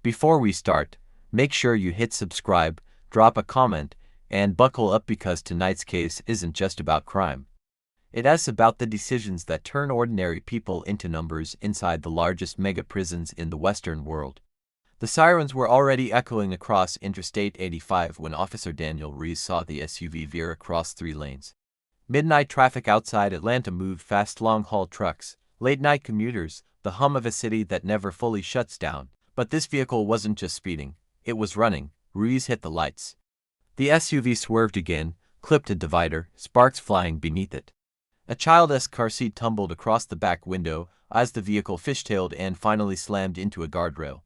Before we start, make sure you hit subscribe, drop a comment, and buckle up because tonight's case isn't just about crime. It's about the decisions that turn ordinary people into numbers inside the largest mega prisons in the Western world. The sirens were already echoing across Interstate 85 when Officer Daniel Rees saw the SUV veer across 3 lanes. Midnight traffic outside Atlanta moved fast, long-haul trucks, late-night commuters, the hum of a city that never fully shuts down. But this vehicle wasn't just speeding, it was running. Rees hit the lights. The SUV swerved again, clipped a divider, sparks flying beneath it. A child's car seat tumbled across the back window as the vehicle fishtailed and finally slammed into a guardrail.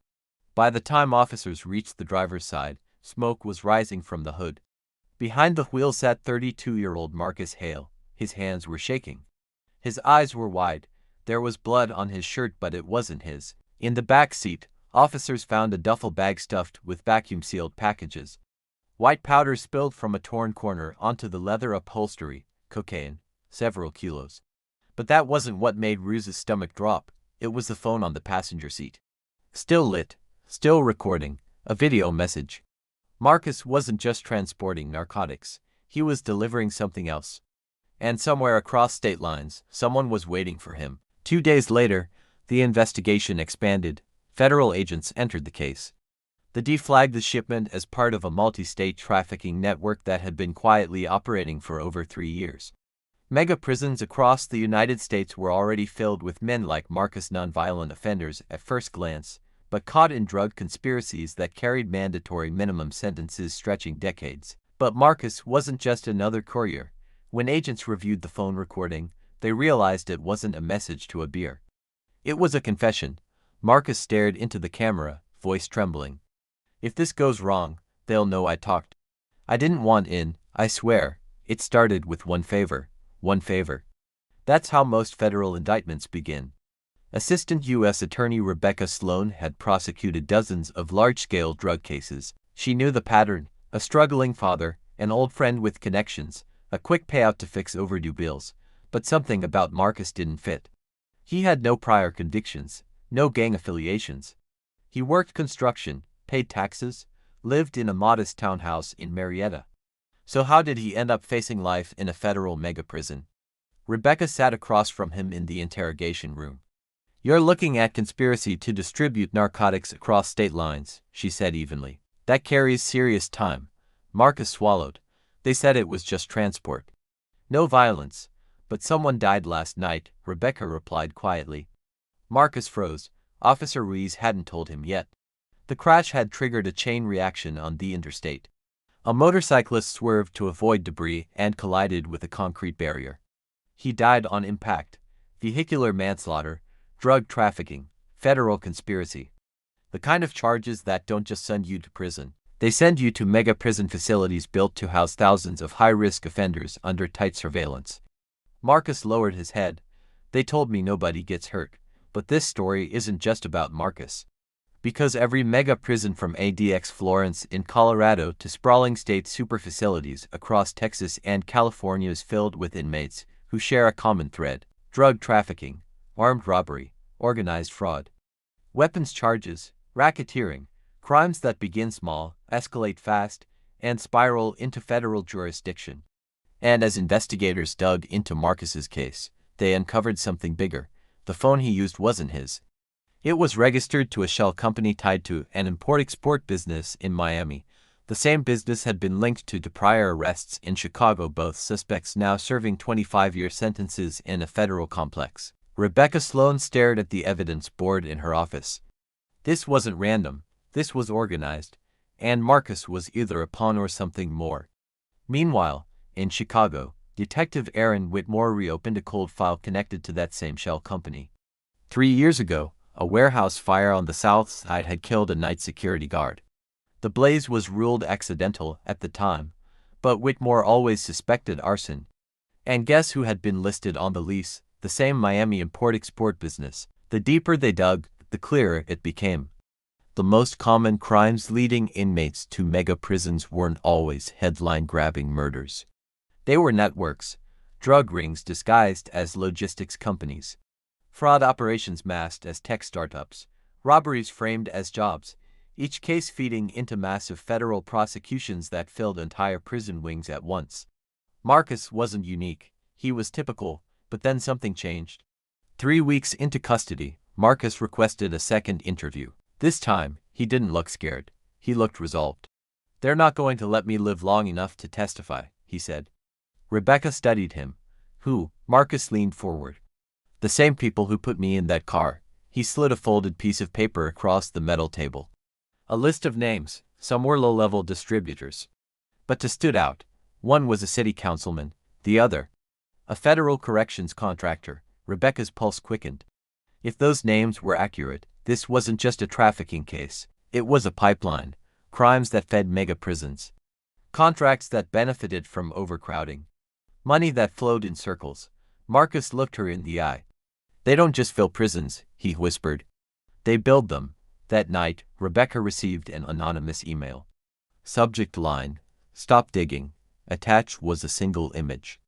By the time officers reached the driver's side, smoke was rising from the hood. Behind the wheel sat 32-year-old Marcus Hale. His hands were shaking. His eyes were wide. There was blood on his shirt, but it wasn't his. In the back seat, officers found a duffel bag stuffed with vacuum-sealed packages. White powder spilled from a torn corner onto the leather upholstery, cocaine, several kilos. But that wasn't what made Rees's stomach drop. It was the phone on the passenger seat. Still lit, still recording, a video message. Marcus wasn't just transporting narcotics, he was delivering something else. And somewhere across state lines, someone was waiting for him. 2 days later, the investigation expanded. Federal agents entered the case. They deflagged the shipment as part of a multi-state trafficking network that had been quietly operating for over 3 years. Mega prisons across the United States were already filled with men like Marcus, nonviolent offenders at first glance, but caught in drug conspiracies that carried mandatory minimum sentences stretching decades. But Marcus wasn't just another courier. When agents reviewed the phone recording, they realized it wasn't a message to a beer. It was a confession. Marcus stared into the camera, voice trembling. "If this goes wrong, they'll know I talked. I didn't want in, I swear. It started with one favor. One favor." That's how most federal indictments begin. Assistant U.S. Attorney Rebecca Sloan had prosecuted dozens of large-scale drug cases. She knew the pattern: a struggling father, an old friend with connections, a quick payout to fix overdue bills. But something about Marcus didn't fit. He had no prior convictions, no gang affiliations. He worked construction, paid taxes, lived in a modest townhouse in Marietta. So how did he end up facing life in a federal mega prison? Rebecca sat across from him in the interrogation room. "You're looking at conspiracy to distribute narcotics across state lines," she said evenly. "That carries serious time." Marcus swallowed. "They said it was just transport. No violence. But someone died last night," Rebecca replied quietly. Marcus froze. Officer Rees hadn't told him yet. The crash had triggered a chain reaction on the interstate. A motorcyclist swerved to avoid debris and collided with a concrete barrier. He died on impact. Vehicular manslaughter, drug trafficking, federal conspiracy. The kind of charges that don't just send you to prison. They send you to mega prison facilities built to house thousands of high-risk offenders under tight surveillance. Marcus lowered his head. "They told me nobody gets hurt. But this story isn't just about Marcus. Because every mega prison from ADX Florence in Colorado to sprawling state super facilities across Texas and California is filled with inmates who share a common thread: drug trafficking, armed robbery, organized fraud, weapons charges, racketeering, crimes that begin small, escalate fast, and spiral into federal jurisdiction. And as investigators dug into Marcus's case, they uncovered something bigger. The phone he used wasn't his. It was registered to a shell company tied to an import-export business in Miami. The same business had been linked to prior arrests in Chicago, both suspects now serving 25-year sentences in a federal complex. Rebecca Sloan stared at the evidence board in her office. This wasn't random. This was organized. And Marcus was either a pawn or something more. Meanwhile, in Chicago, Detective Aaron Whitmore reopened a cold file connected to that same shell company. 3 years ago, a warehouse fire on the south side had killed a night security guard. The blaze was ruled accidental at the time, but Whitmore always suspected arson. And guess who had been listed on the lease? The same Miami import-export business. The deeper they dug, the clearer it became. The most common crimes leading inmates to mega prisons weren't always headline-grabbing murders. They were networks, drug rings disguised as logistics companies, fraud operations masked as tech startups, robberies framed as jobs, each case feeding into massive federal prosecutions that filled entire prison wings at once. Marcus wasn't unique, he was typical, but then something changed. 3 weeks into custody, Marcus requested a second interview. This time, he didn't look scared. He looked resolved. "They're not going to let me live long enough to testify," he said. Rebecca studied him. "Who?" Marcus leaned forward. "The same people who put me in that car." He slid a folded piece of paper across the metal table. A list of names, some were low-level distributors. But two stood out. One was a city councilman, the other a federal corrections contractor. Rebecca's pulse quickened. If those names were accurate, this wasn't just a trafficking case. It was a pipeline. Crimes that fed mega prisons. Contracts that benefited from overcrowding. Money that flowed in circles. Marcus looked her in the eye. "They don't just fill prisons," he whispered. "They build them." That night, Rebecca received an anonymous email. Subject line: "Stop digging." Attached was a single image.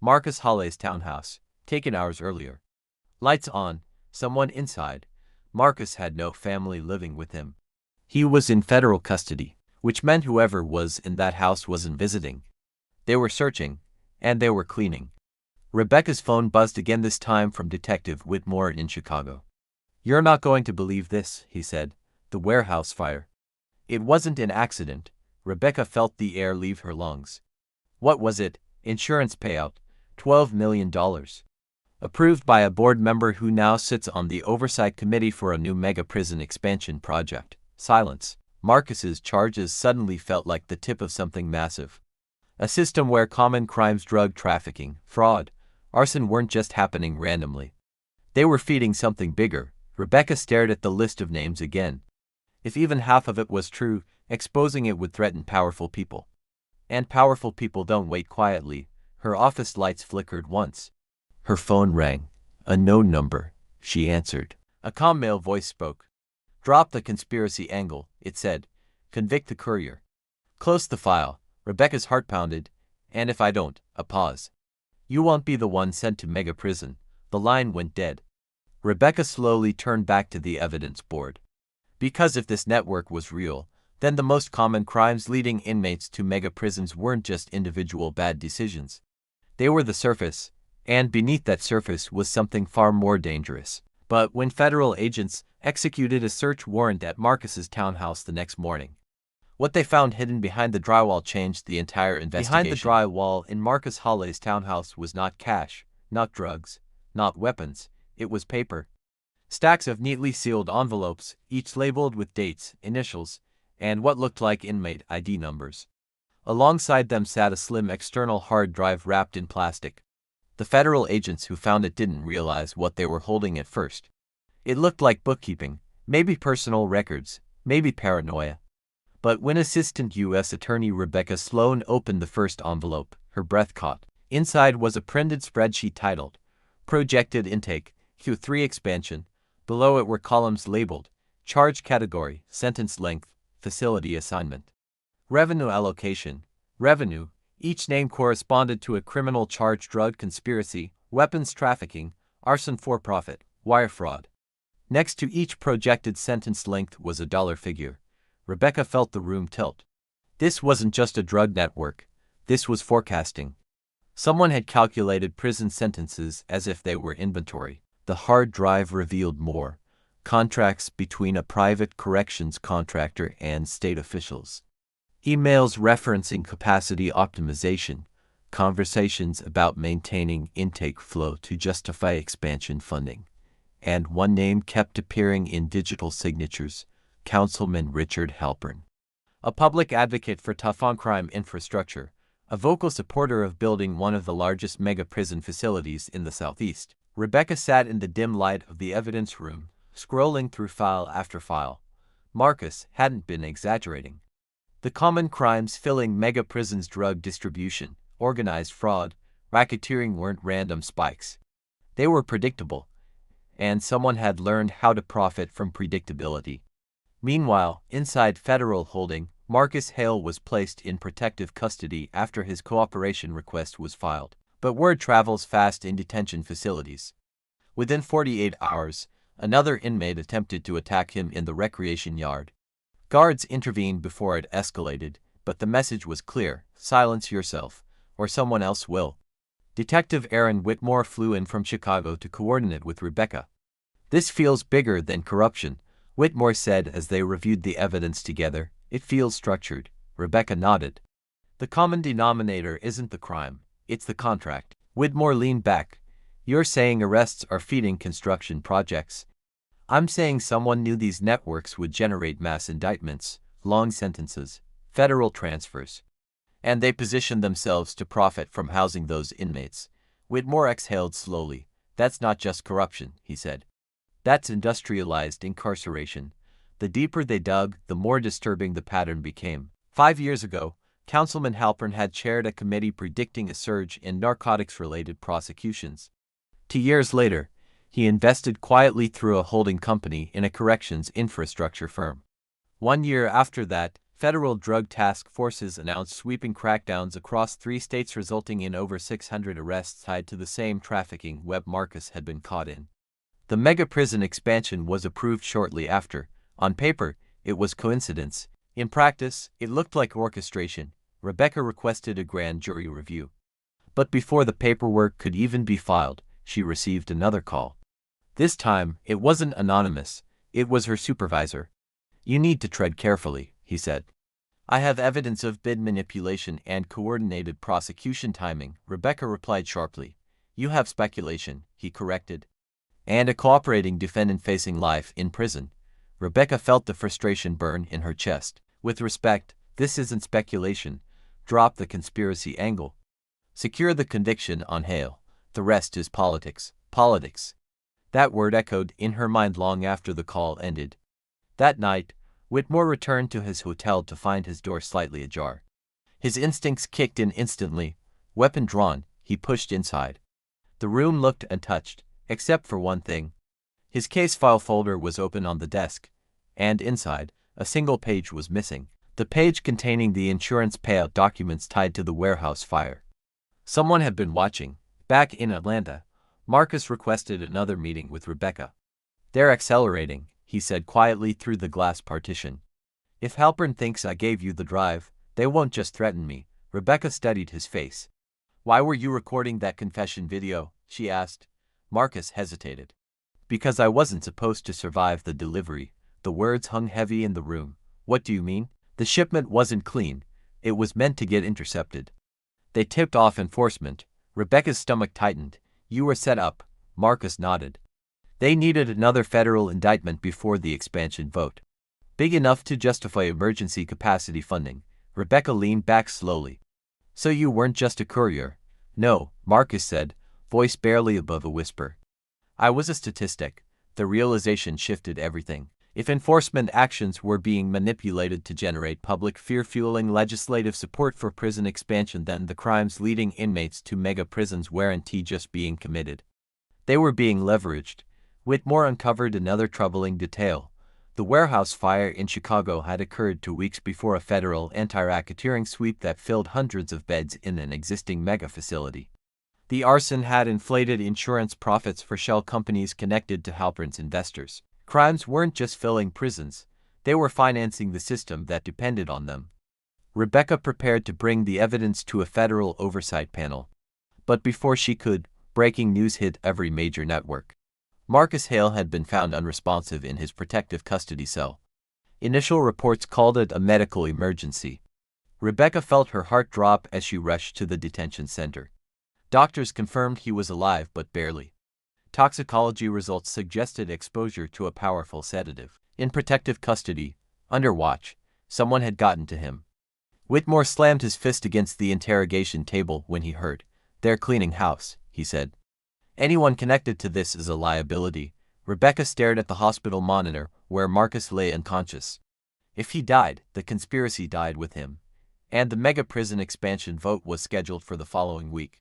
Marcus Hawley's townhouse, taken hours earlier. Lights on, someone inside. Marcus had no family living with him. He was in federal custody, which meant whoever was in that house wasn't visiting. They were searching, and they were cleaning. Rebecca's phone buzzed again, this time from Detective Whitmore in Chicago. "You're not going to believe this," he said. "The warehouse fire." It wasn't an accident. Rebecca felt the air leave her lungs. What was it? Insurance payout. $12 million. Approved by a board member who now sits on the oversight committee for a new mega prison expansion project. Silence. Marcus's charges suddenly felt like the tip of something massive. A system where common crimes, drug trafficking, fraud, arson weren't just happening randomly. They were feeding something bigger. Rebecca stared at the list of names again. If even half of it was true, exposing it would threaten powerful people. And powerful people don't wait quietly. Her office lights flickered once. Her phone rang. A known number. She answered. A calm male voice spoke. "Drop the conspiracy angle," it said. "Convict the courier. Close the file." Rebecca's heart pounded. "And if I don't?" A pause. "You won't be the one sent to mega prison." The line went dead. Rebecca slowly turned back to the evidence board. Because if this network was real, then the most common crimes leading inmates to mega prisons weren't just individual bad decisions. They were the surface, and beneath that surface was something far more dangerous. But when federal agents executed a search warrant at Marcus's townhouse the next morning, what they found hidden behind the drywall changed the entire investigation. Behind the drywall in Marcus Hawley's townhouse was not cash, not drugs, not weapons. It was paper. Stacks of neatly sealed envelopes, each labeled with dates, initials, and what looked like inmate ID numbers. Alongside them sat a slim external hard drive wrapped in plastic. The federal agents who found it didn't realize what they were holding at first. It looked like bookkeeping, maybe personal records, maybe paranoia. But when Assistant U.S. Attorney Rebecca Sloan opened the first envelope, her breath caught. Inside was a printed spreadsheet titled, "Projected Intake, Q3 Expansion." Below it were columns labeled, "Charge Category, Sentence Length, Facility Assignment, Revenue Allocation." Revenue. Each name corresponded to a criminal charge: drug conspiracy, weapons trafficking, arson, for profit, wire fraud. Next to each projected sentence length was a dollar figure. Rebecca felt the room tilt. This wasn't just a drug network. This was forecasting. Someone had calculated prison sentences as if they were inventory. The hard drive revealed more. Contracts between a private corrections contractor and state officials. Emails referencing capacity optimization. Conversations about maintaining intake flow to justify expansion funding. And one name kept appearing in digital signatures: Councilman Richard Halpern. A public advocate for tough-on-crime infrastructure, a vocal supporter of building one of the largest mega-prison facilities in the Southeast. Rebecca sat in the dim light of the evidence room, scrolling through file after file. Marcus hadn't been exaggerating. The common crimes filling mega-prisons: drug distribution, organized fraud, racketeering weren't random spikes. They were predictable, and someone had learned how to profit from predictability. Meanwhile, inside federal holding, Marcus Hale was placed in protective custody after his cooperation request was filed. But word travels fast in detention facilities. Within 48 hours, another inmate attempted to attack him in the recreation yard. Guards intervened before it escalated, but the message was clear: silence yourself, or someone else will. Detective Aaron Whitmore flew in from Chicago to coordinate with Rebecca. "This feels bigger than corruption," Whitmore said as they reviewed the evidence together. "It feels structured." Rebecca nodded. "The common denominator isn't the crime, it's the contract." Whitmore leaned back. "You're saying arrests are feeding construction projects. I'm saying someone knew these networks would generate mass indictments, long sentences, federal transfers. And they positioned themselves to profit from housing those inmates." Whitmore exhaled slowly. "That's not just corruption," he said. "That's industrialized incarceration." The deeper they dug, the more disturbing the pattern became. 5 years ago, Councilman Halpern had chaired a committee predicting a surge in narcotics-related prosecutions. 2 years later, he invested quietly through a holding company in a corrections infrastructure firm. 1 year after that, federal drug task forces announced sweeping crackdowns across 3 states, resulting in over 600 arrests tied to the same trafficking web Marcus had been caught in. The mega prison expansion was approved shortly after. On paper, it was coincidence. In practice, it looked like orchestration. Rebecca requested a grand jury review. But before the paperwork could even be filed, she received another call. This time, it wasn't anonymous. It was her supervisor. "You need to tread carefully," he said. "I have evidence of bid manipulation and coordinated prosecution timing," Rebecca replied sharply. "You have speculation," he corrected. "And a cooperating defendant facing life in prison." Rebecca felt the frustration burn in her chest. "With respect, this isn't speculation. Drop the conspiracy angle. Secure the conviction on Hale. The rest is politics." Politics. That word echoed in her mind long after the call ended. That night, Whitmore returned to his hotel to find his door slightly ajar. His instincts kicked in instantly. Weapon drawn, he pushed inside. The room looked untouched, except for one thing. His case file folder was open on the desk, and inside, a single page was missing. The page containing the insurance payout documents tied to the warehouse fire. Someone had been watching. Back in Atlanta, Marcus requested another meeting with Rebecca. "They're accelerating," he said quietly through the glass partition. "If Halpern thinks I gave you the drive, they won't just threaten me." Rebecca studied his face. "Why were you recording that confession video?" she asked. Marcus hesitated. "Because I wasn't supposed to survive the delivery." The words hung heavy in the room. "What do you mean?" "The shipment wasn't clean. It was meant to get intercepted. They tipped off enforcement." Rebecca's stomach tightened. "You were set up." Marcus nodded. "They needed another federal indictment before the expansion vote. Big enough to justify emergency capacity funding." Rebecca leaned back slowly. "So you weren't just a courier?" "No," Marcus said, voice barely above a whisper. "I was a statistic." The realization shifted everything. If enforcement actions were being manipulated to generate public fear fueling legislative support for prison expansion, then the crimes leading inmates to mega prisons weren't just being committed. They were being leveraged. Whitmore uncovered another troubling detail. The warehouse fire in Chicago had occurred 2 weeks before a federal anti-racketeering sweep that filled hundreds of beds in an existing mega facility. The arson had inflated insurance profits for shell companies connected to Halpern's investors. Crimes weren't just filling prisons, they were financing the system that depended on them. Rebecca prepared to bring the evidence to a federal oversight panel. But before she could, breaking news hit every major network. Marcus Hale had been found unresponsive in his protective custody cell. Initial reports called it a medical emergency. Rebecca felt her heart drop as she rushed to the detention center. Doctors confirmed he was alive, but barely. Toxicology results suggested exposure to a powerful sedative. In protective custody, under watch, someone had gotten to him. Whitmore slammed his fist against the interrogation table when he heard. "They're cleaning house," he said. "Anyone connected to this is a liability." Rebecca stared at the hospital monitor, where Marcus lay unconscious. If he died, the conspiracy died with him. And the mega prison expansion vote was scheduled for the following week.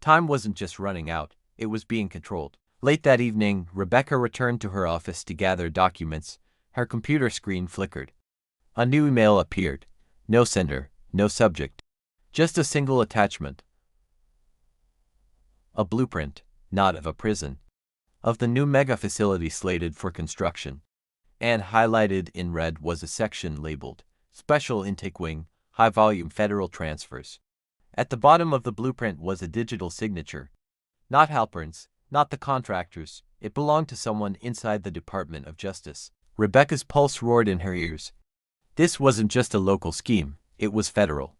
Time wasn't just running out, it was being controlled. Late that evening, Rebecca returned to her office to gather documents. Her computer screen flickered. A new email appeared. No sender, no subject. Just a single attachment. A blueprint, not of a prison, of the new mega facility slated for construction. and highlighted in red was a section labeled Special Intake Wing, High Volume Federal Transfers. At the bottom of the blueprint was a digital signature. Not Halpern's, not the contractors, it belonged to someone inside the Department of Justice. Rebecca's pulse roared in her ears. This wasn't just a local scheme, it was federal.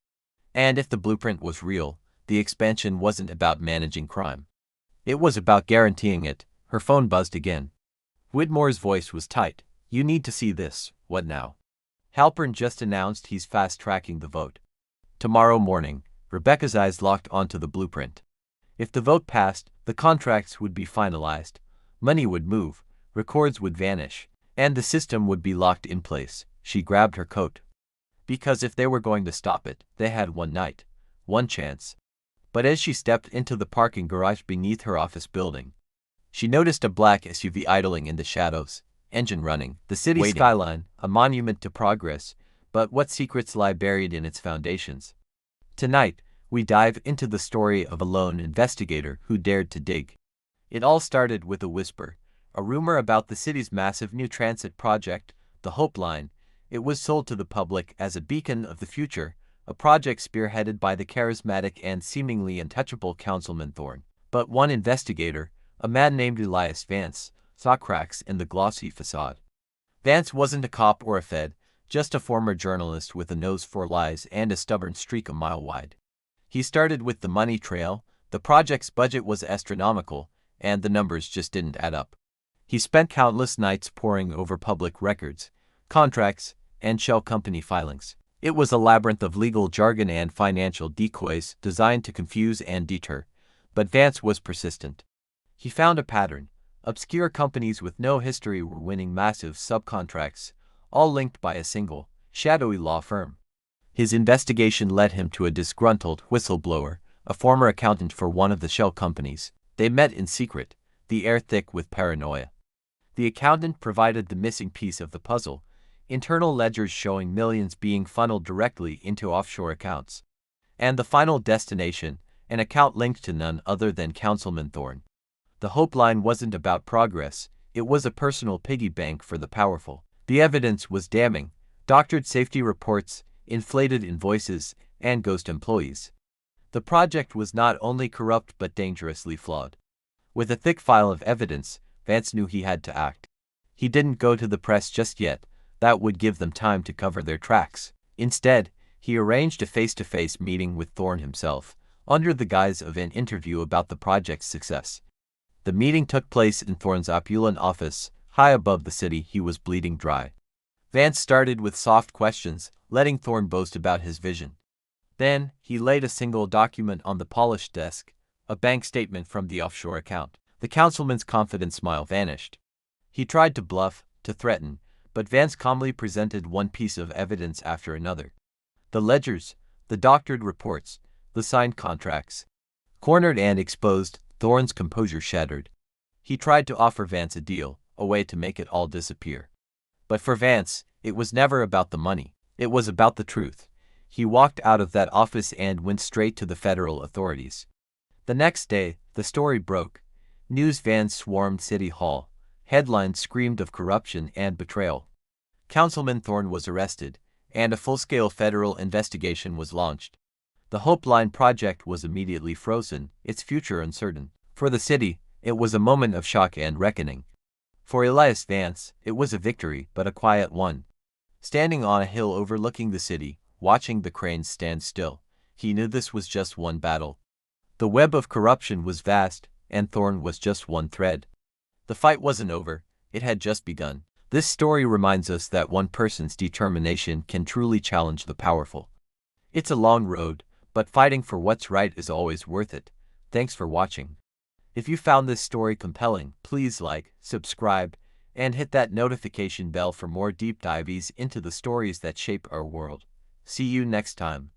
And if the blueprint was real, the expansion wasn't about managing crime. It was about guaranteeing it. Her phone buzzed again. Whitmore's voice was tight. You need to see this. What now? Halpern just announced he's fast-tracking the vote. Tomorrow morning. Rebecca's eyes locked onto the blueprint. If the vote passed, the contracts would be finalized, money would move, records would vanish, and the system would be locked in place. She grabbed her coat. Because if they were going to stop it, they had one night, one chance. But as she stepped into the parking garage beneath her office building, she noticed a black SUV idling in the shadows, engine running, the city skyline, a monument to progress, but what secrets lie buried in its foundations? Tonight, we dive into the story of a lone investigator who dared to dig. It all started with a whisper, a rumor about the city's massive new transit project, the Hope Line. It was sold to the public as a beacon of the future, a project spearheaded by the charismatic and seemingly untouchable Councilman Thorne. But one investigator, a man named Elias Vance, saw cracks in the glossy facade. Vance wasn't a cop or a fed, just a former journalist with a nose for lies and a stubborn streak a mile wide. He started with the money trail. The project's budget was astronomical, and the numbers just didn't add up. He spent countless nights poring over public records, contracts, and shell company filings. It was a labyrinth of legal jargon and financial decoys designed to confuse and deter, but Vance was persistent. He found a pattern. Obscure companies with no history were winning massive subcontracts, all linked by a single, shadowy law firm. His investigation led him to a disgruntled whistleblower, a former accountant for one of the shell companies. They met in secret, the air thick with paranoia. The accountant provided the missing piece of the puzzle, internal ledgers showing millions being funneled directly into offshore accounts. And the final destination, an account linked to none other than Councilman Thorne. The Hope Line wasn't about progress, it was a personal piggy bank for the powerful. The evidence was damning: doctored safety reports, inflated invoices, and ghost employees. The project was not only corrupt but dangerously flawed. With a thick file of evidence, Vance knew he had to act. He didn't go to the press just yet, that would give them time to cover their tracks. Instead, he arranged a face-to-face meeting with Thorne himself, under the guise of an interview about the project's success. The meeting took place in Thorne's opulent office, high above the city. He was bleeding dry. Vance started with soft questions, letting Thorne boast about his vision. Then, he laid a single document on the polished desk, a bank statement from the offshore account. The councilman's confident smile vanished. He tried to bluff, to threaten, but Vance calmly presented one piece of evidence after another. The ledgers, the doctored reports, the signed contracts. Cornered and exposed, Thorne's composure shattered. He tried to offer Vance a deal, a way to make it all disappear. But for Vance, it was never about the money. It was about the truth. He walked out of that office and went straight to the federal authorities. The next day, the story broke. News vans swarmed City Hall. Headlines screamed of corruption and betrayal. Councilman Thorne was arrested, and a full-scale federal investigation was launched. The Hope Line project was immediately frozen, its future uncertain. For the city, it was a moment of shock and reckoning. For Elias Vance, it was a victory, but a quiet one. Standing on a hill overlooking the city, watching the cranes stand still, he knew this was just one battle. The web of corruption was vast, and Thorne was just one thread. The fight wasn't over, it had just begun. This story reminds us that one person's determination can truly challenge the powerful. It's a long road, but fighting for what's right is always worth it. Thanks for watching. If you found this story compelling, please like, subscribe, and hit that notification bell for more deep dives into the stories that shape our world. See you next time.